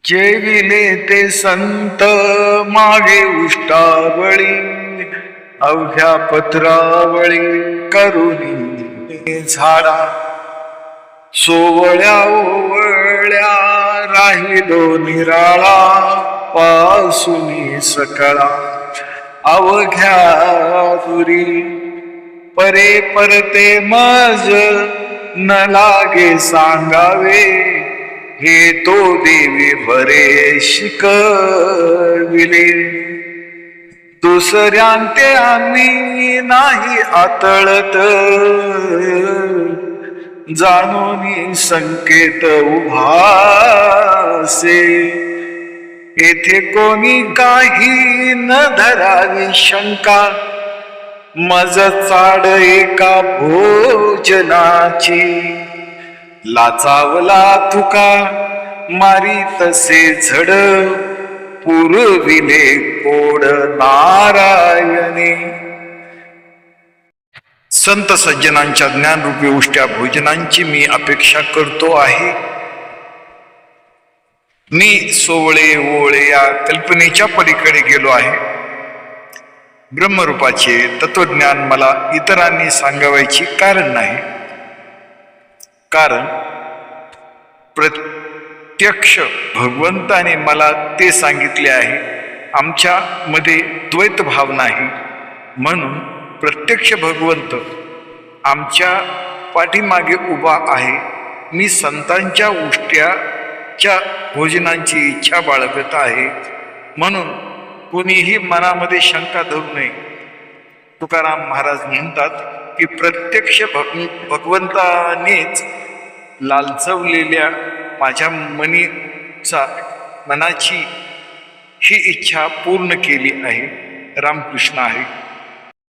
जेविले ते संत मागे उष्टावळी, अवघ्या पत्रावळी करुणी झाडा. सोवळ्या ओवळ्या राहिलो निराळा, पासूनी सकळा अवघ्या दुरी. परे परते मज न लागे सांगावे, हे तो देवी भरे शिकविले. दुसऱ्यांते आम्ही नाही आतळत, जाणून संकेत उभासे. येथे कोणी काही न धरावी शंका, मज चाड एका भोजनाची. लाचावला तुका मारी तसे झड, पुरविले कोड नारायणे. संत सज्जनांच्या ज्ञानरूपी उष्ट्या भोजनांची मी अपेक्षा करतो आहे. मी सोवळे ओवळे या कल्पनेच्या पलीकडे गेलो आहे. ब्रह्मरूपाचे तत्वज्ञान मला इतरांनी सांगावायची कारण नाही. कारण प्रत्यक्ष भगवंताने मला ते सांगितले आहे. आमच्या मध्ये द्वैत भाव नाही, म्हणून प्रत्यक्ष भगवंत आमच्या पाठीमागे उभा आहे. मी संतांच्या उष्ट्याच्या भोजनांची इच्छा बाळगत आहे, म्हणून कुणीही मनामध्ये शंका धरू नये. तुकाराम महाराज म्हणतात की प्रत्यक्ष भगवंतानेच लालचवलेल्या माझ्या मनाची ही इच्छा पूर्ण केली आहे. रामकृष्ण आहे.